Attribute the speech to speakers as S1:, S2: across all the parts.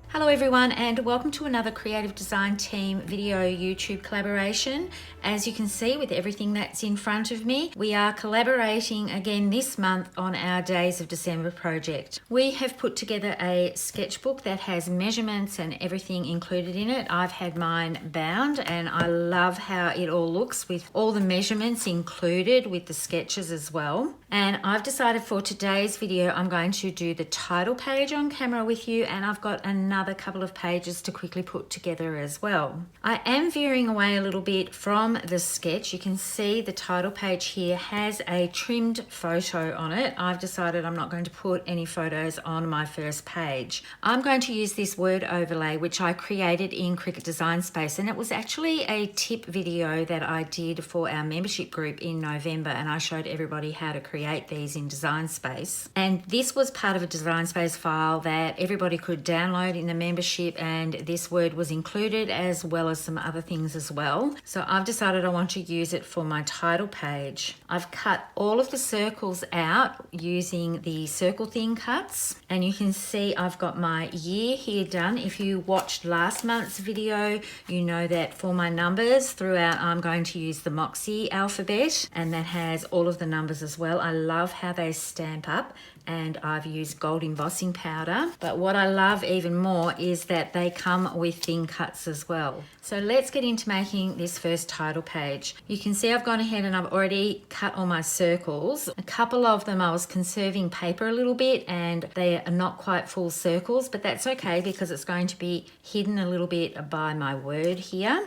S1: Hello everyone, and welcome to another Creative Design Team video YouTube collaboration. As you can see with everything that's in front of me, we are collaborating again this month on our Days of December project. We have put together a sketchbook that has measurements and everything included in it. I've had mine bound and I love how it all looks with all the measurements included with the sketches as well. And I've decided for today's video I'm going to do the title page on camera with you, and I've got another couple of pages to quickly put together as well. I am veering away a little bit from the sketch. You can see the title page here has a trimmed photo on it. I've decided I'm not going to put any photos on my first page. I'm going to use this word overlay which I created in Cricut Design Space, and it was actually a tip video that I did for our membership group in November, and I showed everybody how to create these in Design Space. And this was part of a Design Space file that everybody could download in the membership, and this word was included as well as some other things as well. So I've decided I want to use it for my title page. I've cut all of the circles out using the circle thin cuts, and you can see I've got my year here done. If you watched last month's video, you know that for my numbers throughout I'm going to use the Moxie alphabet, and that has all of the numbers as well. I love how they stamp up, and I've used gold embossing powder. But what I love even more is that they come with thin cuts as well. So let's get into making this first title page. You can see I've gone ahead and I've already cut all my circles. A couple of them I was conserving paper a little bit and they are not quite full circles, but that's okay because it's going to be hidden a little bit by my word here.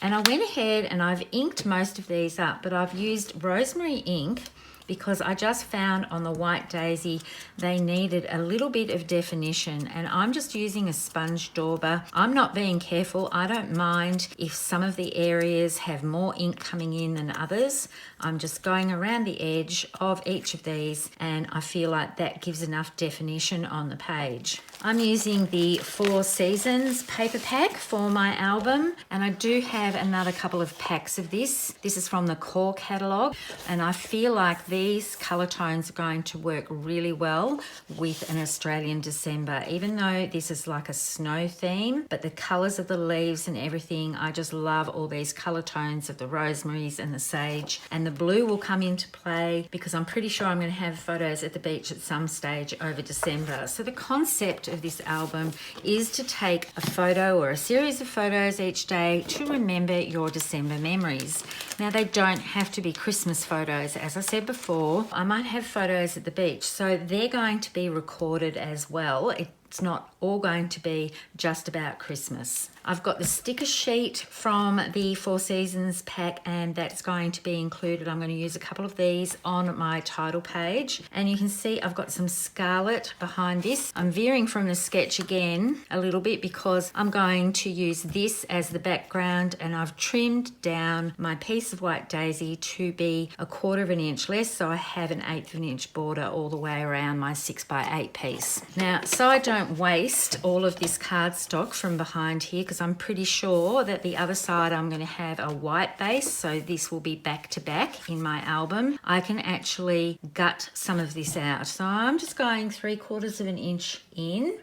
S1: And I went ahead and I've inked most of these up, but I've used rosemary ink because I just found on the white daisy they needed a little bit of definition, and I'm just using a sponge dauber. I'm not being careful. I don't mind if some of the areas have more ink coming in than others. I'm just going around the edge of each of these, and I feel like that gives enough definition on the page. I'm using the 4 Seasons paper pack for my album, and I do have another couple of packs of this. This is from the core catalogue, and I feel like these colour tones are going to work really well with an Australian December, even though this is like a snow theme, but the colours of the leaves and everything, I just love all these colour tones of the rosemaries and the sage, and the blue will come into play because I'm pretty sure I'm going to have photos at the beach at some stage over December. So the concept of this album is to take a photo or a series of photos each day to remember your December memories. Now they don't have to be Christmas photos. As I said before, I might have photos at the beach, so they're going to be recorded as well. It's not all going to be just about Christmas. I've got the sticker sheet from the 4 Seasons pack, and that's going to be included. I'm going to use a couple of these on my title page, and you can see I've got some scarlet behind this. I'm veering from the sketch again a little bit because I'm going to use this as the background, and I've trimmed down my piece of white daisy to be 1/4 of an inch less, so I have an 1/8 of an inch border all the way around my 6x8 piece. Now, so I don't waste all of this cardstock from behind here, because I'm pretty sure that the other side I'm going to have a white base, so this will be back to back in my album. I can actually gut some of this out. So I'm just going 3/4 of an inch in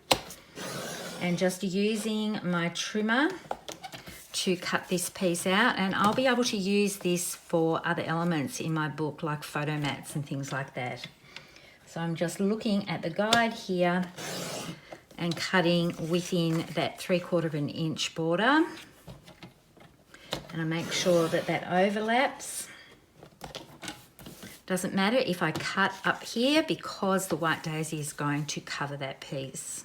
S1: and just using my trimmer to cut this piece out, and I'll be able to use this for other elements in my book like photo mats and things like that. So I'm just looking at the guide here and cutting within that 3/4 of an inch border, and I make sure that that overlaps. Doesn't matter if I cut up here because the white daisy is going to cover that piece.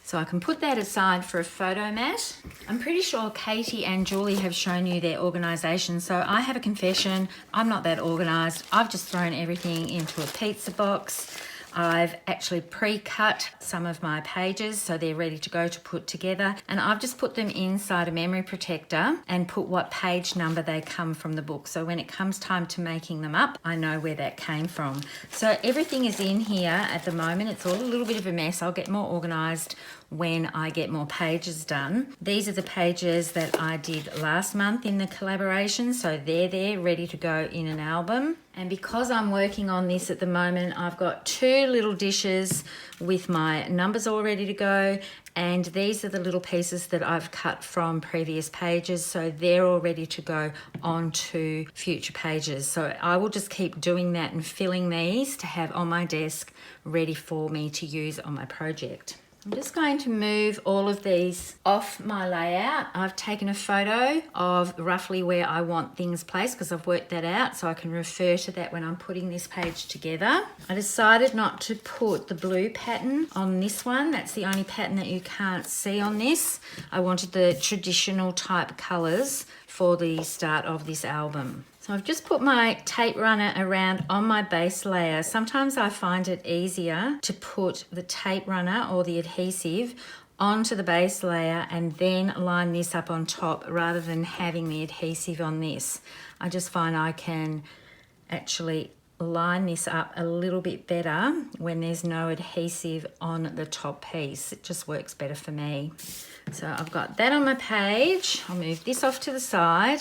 S1: So I can put that aside for a photo mat. I'm pretty sure Katie and Julie have shown you their organisation. So I have a confession, I'm not that organised. I've just thrown everything into a pizza box. I've actually pre-cut some of my pages so they're ready to go to put together, and I've just put them inside a memory protector and put what page number they come from the book, so when it comes time to making them up I know where that came from. So everything is in here at the moment. It's all a little bit of a mess. I'll get more organised when I get more pages done. These are the pages that I did last month in the collaboration, so they're there ready to go in an album. And because I'm working on this at the moment, I've got 2 little dishes with my numbers all ready to go, and these are the little pieces that I've cut from previous pages, so they're all ready to go onto future pages. So I will just keep doing that and filling these to have on my desk ready for me to use on my project. I'm just going to move all of these off my layout. I've taken a photo of roughly where I want things placed because I've worked that out, so I can refer to that when I'm putting this page together. I decided not to put the blue pattern on this one. That's the only pattern that you can't see on this. I wanted the traditional type colours for the start of this album. So I've just put my tape runner around on my base layer. Sometimes I find it easier to put the tape runner or the adhesive onto the base layer and then line this up on top rather than having the adhesive on this. I just find I can actually line this up a little bit better when there's no adhesive on the top piece. It just works better for me. So I've got that on my page. I'll move this off to the side.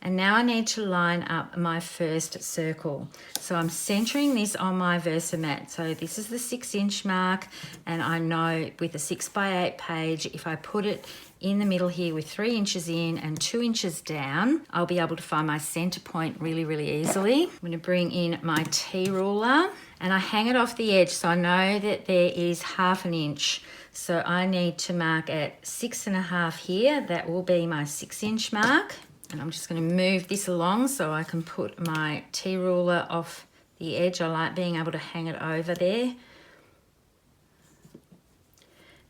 S1: And now I need to line up my first circle. So I'm centering this on my Versamat. So this is the 6-inch mark, and I know with a 6x8 page, if I put it in the middle here with 3 inches in and 2 inches down, I'll be able to find my center point really, really easily. I'm going to bring in my T-ruler and I hang it off the edge, so I know that there is 1/2 inch. So I need to mark at 6.5 here. That will be my 6-inch mark. And I'm just going to move this along so I can put my T-ruler off the edge. I like being able to hang it over there.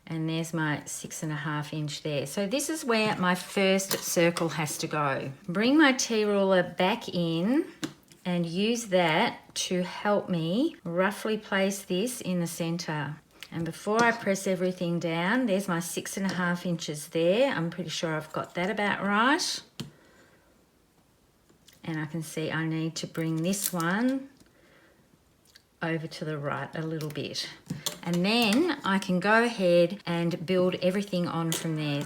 S1: And there's my 6.5 inch there. So this is where my first circle has to go. Bring my T-ruler back in and use that to help me roughly place this in the center. And before I press everything down, there's my 6.5 inches there. I'm pretty sure I've got that about right. And I can see I need to bring this one over to the right a little bit. And then I can go ahead and build everything on from there.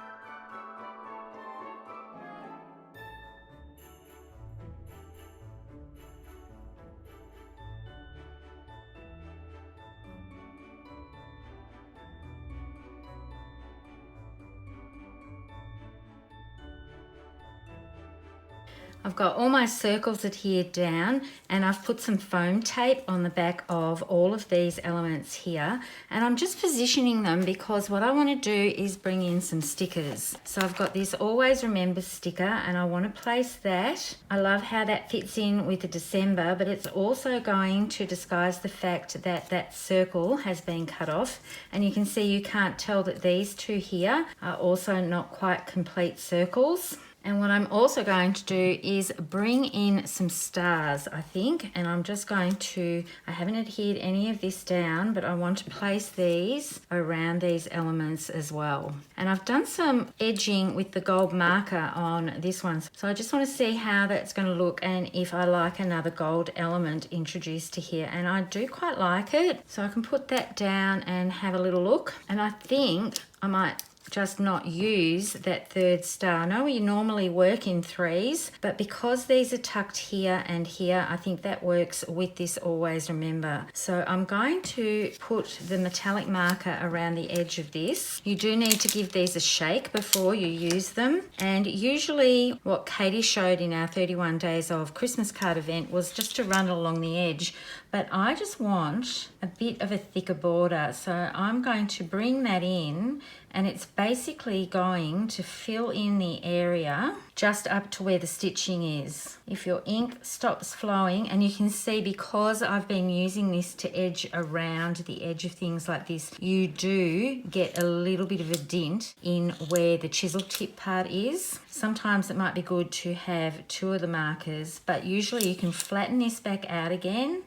S1: I've got all my circles adhered down, and I've put some foam tape on the back of all of these elements here, and I'm just positioning them because what I want to do is bring in some stickers. So I've got this Always Remember sticker and I want to place that. I love how that fits in with the December, but it's also going to disguise the fact that that circle has been cut off, and you can see you can't tell that these two here are also not quite complete circles. And what I'm also going to do is bring in some stars, I think, and I'm just going to, I haven't adhered any of this down, but I want to place these around these elements as well. And I've done some edging with the gold marker on this one. So I just want to see how that's going to look and if I like another gold element introduced to here. And I do quite like it. So I can put that down and have a little look. And I think I might just not use that third star. I know we normally work in 3s, but because these are tucked here and here, I think that works with this Always Remember. So I'm going to put the metallic marker around the edge of this. You do need to give these a shake before you use them. And usually what Katie showed in our 31 days of Christmas card event was just to run along the edge. But I just want a bit of a thicker border. So I'm going to bring that in, and it's basically going to fill in the area just up to where the stitching is. If your ink stops flowing, and you can see because I've been using this to edge around the edge of things like this, you do get a little bit of a dint in where the chisel tip part is. Sometimes it might be good to have 2 of the markers, but usually you can flatten this back out again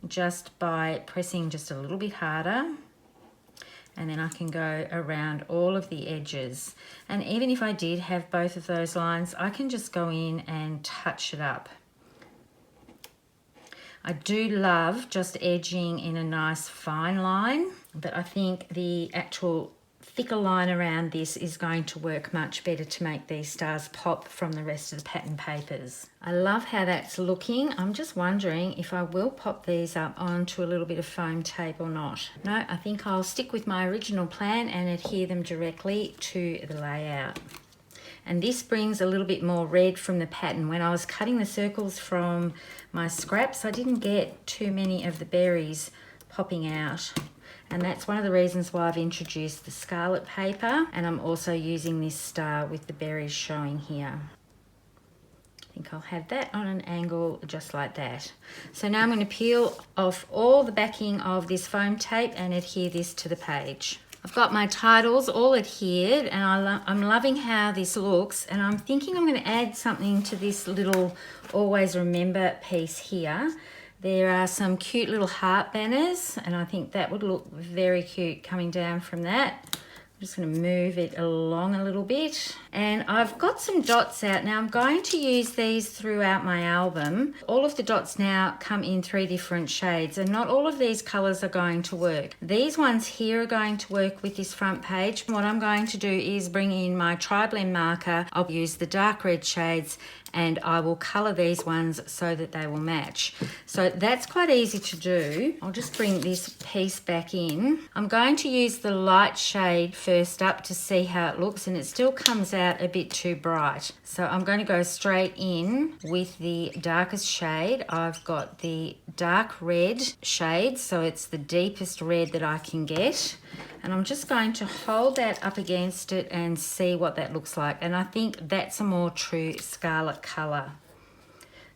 S1: just by pressing just a little bit harder, and then I can go around all of the edges. And even if I did have both of those lines, I can just go in and touch it up. I do love just edging in a nice fine line, but I think the actual thicker line around this is going to work much better to make these stars pop from the rest of the pattern papers. I love how that's looking. I'm just wondering if I will pop these up onto a little bit of foam tape or not. No, I think I'll stick with my original plan and adhere them directly to the layout. And this brings a little bit more red from the pattern. When I was cutting the circles from my scraps, I didn't get too many of the berries popping out. And that's one of the reasons why I've introduced the scarlet paper, and I'm also using this star with the berries showing here. I think I'll have that on an angle just like that. So now I'm going to peel off all the backing of this foam tape and adhere this to the page. I've got my titles all adhered, and I'm loving how this looks, and I'm thinking I'm going to add something to this little always remember piece here. There are some cute little heart banners, and I think that would look very cute coming down from that. I'm just going to move it along a little bit. And I've got some dots out. Now I'm going to use these throughout my album. All of the dots now come in 3 different shades, and not all of these colours are going to work. These ones here are going to work with this front page. What I'm going to do is bring in my tri-blend marker. I'll use the dark red shades, and I will colour these ones so that they will match. So that's quite easy to do. I'll just bring this piece back in. I'm going to use the light shade first up to see how it looks, and it still comes out a bit too bright. So I'm going to go straight in with the darkest shade. I've got the dark red shade, so it's the deepest red that I can get. And I'm just going to hold that up against it and see what that looks like. And I think that's a more true scarlet colour.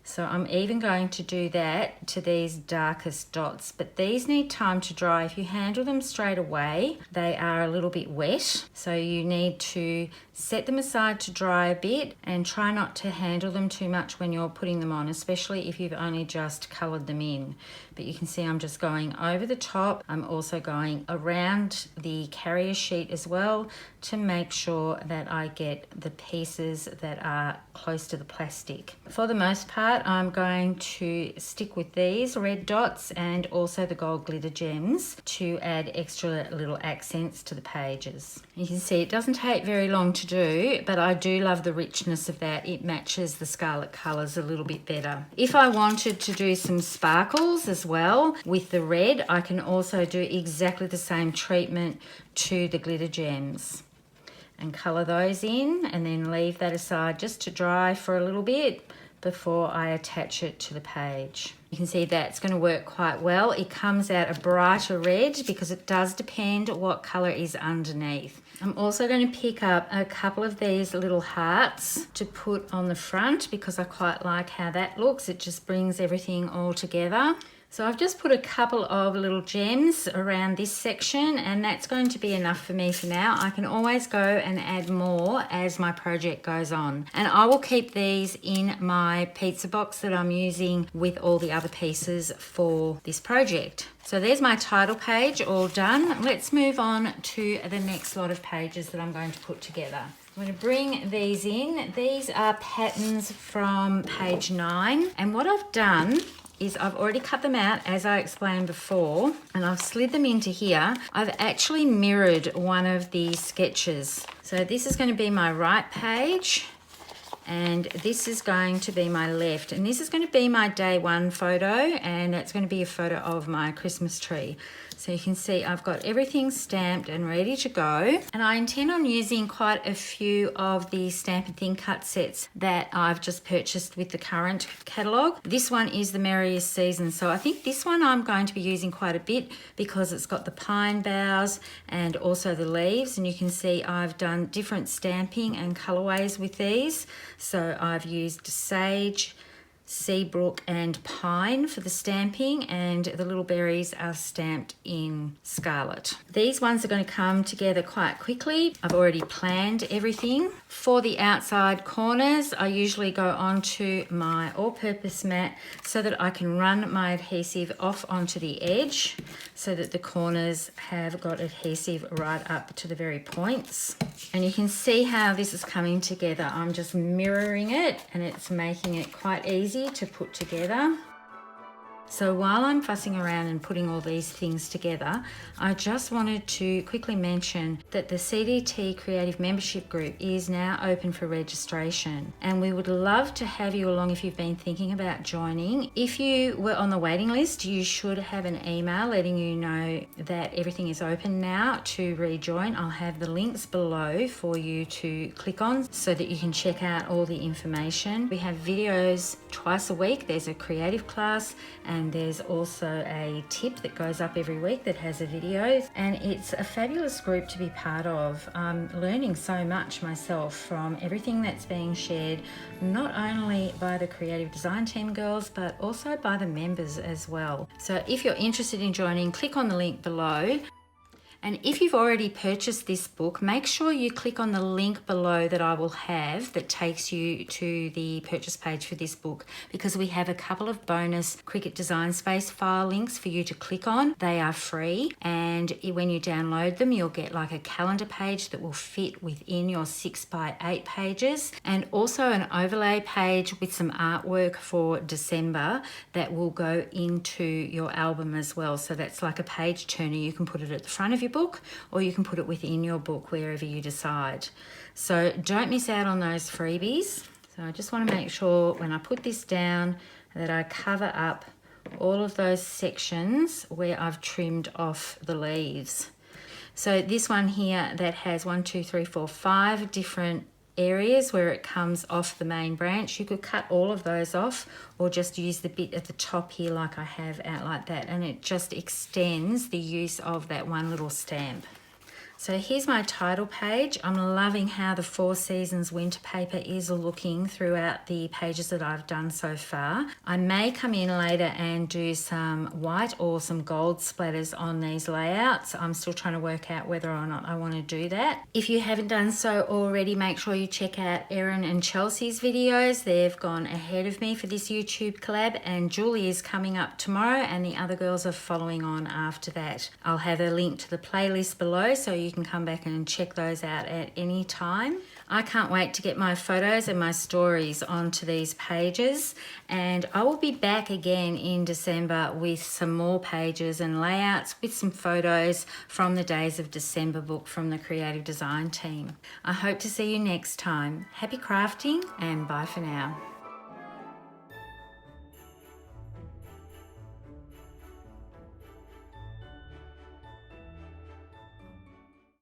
S1: So I'm even going to do that to these darkest dots, but these need time to dry. If you handle them straight away, they are a little bit wet. So you need to set them aside to dry a bit and try not to handle them too much when you're putting them on, especially if you've only just coloured them in. But you can see I'm just going over the top. I'm also going around the carrier sheet as well to make sure that I get the pieces that are close to the plastic. For the most part, I'm going to stick with these red dots and also the gold glitter gems to add extra little accents to the pages. You can see it doesn't take very long to do, but I do love the richness of that. It matches the scarlet colours a little bit better. If I wanted to do some sparkles as well with the red, I can also do exactly the same treatment to the glitter gems and colour those in, and then leave that aside just to dry for a little bit before I attach it to the page. You can see that's going to work quite well. It comes out a brighter red because it does depend what colour is underneath. I'm also going to pick up a couple of these little hearts to put on the front because I quite like how that looks. It just brings everything all together. So I've just put a couple of little gems around this section, and that's going to be enough for me for now. I can always go and add more as my project goes on. And I will keep these in my pizza box that I'm using with all the other pieces for this project. So there's my title page all done. Let's move on to the next lot of pages that I'm going to put together. I'm going to bring these in. These are patterns from page 9, and what I've done is I've already cut them out as I explained before, and I've slid them into here. I've actually mirrored one of the sketches. So this is going to be my right page, and this is going to be my left, and this is going to be my day 1 photo, and it's going to be a photo of my Christmas tree. So you can see I've got everything stamped and ready to go, and I intend on using quite a few of the Stamp and Thin Cut sets that I've just purchased with the current catalogue. This one is the Merriest Season, so I think this one I'm going to be using quite a bit because it's got the pine boughs and also the leaves, and you can see I've done different stamping and colourways with these. So I've used sage, Seabrook and pine for the stamping, and the little berries are stamped in scarlet. These ones are going to come together quite quickly. I've already planned everything. For the outside corners, I usually go onto my all-purpose mat so that I can run my adhesive off onto the edge so that the corners have got adhesive right up to the very points. And you can see how this is coming together. I'm just mirroring it, and it's making it quite easy to put together. So while I'm fussing around and putting all these things together, I just wanted to quickly mention that the CDT Creative Membership Group is now open for registration, and we would love to have you along if you've been thinking about joining. If you were on the waiting list, you should have an email letting you know that everything is open now to rejoin. I'll have the links below for you to click on so that you can check out all the information. We have videos twice a week. There's a creative class, and there's also a tip that goes up every week that has a video, and it's a fabulous group to be part of. I'm learning so much myself from everything that's being shared, not only by the creative design team girls, but also by the members as well. So if you're interested in joining, click on the link below. And if you've already purchased this book, make sure you click on the link below that I will have that takes you to the purchase page for this book, because we have a couple of bonus Cricut Design Space file links for you to click on. They are free, and when you download them, you'll get like a calendar page that will fit within your 6x8 pages, and also an overlay page with some artwork for December that will go into your album as well. So that's like a page turner. You can put it at the front of your book, or you can put it within your book, wherever you decide. So don't miss out on those freebies. So I just want to make sure when I put this down that I cover up all of those sections where I've trimmed off the leaves. So this one here that has 5 different areas where it comes off the main branch, you could cut all of those off, or just use the bit at the top here like I have out like that, and it just extends the use of that one little stamp. So here's my title page. I'm loving how the 4 Seasons winter paper is looking throughout the pages that I've done so far. I may come in later and do some white or some gold splatters on these layouts. I'm still trying to work out whether or not I want to do that. If you haven't done so already, make sure you check out Erin and Chelsea's videos. They've gone ahead of me for this YouTube collab, and Julie is coming up tomorrow, and the other girls are following on after that. I'll have a link to the playlist below so you can come back and check those out at any time. I can't wait to get my photos and my stories onto these pages, and I will be back again in December with some more pages and layouts with some photos from the Days of December book from the creative design team. I hope to see you next time. Happy crafting, and bye for now.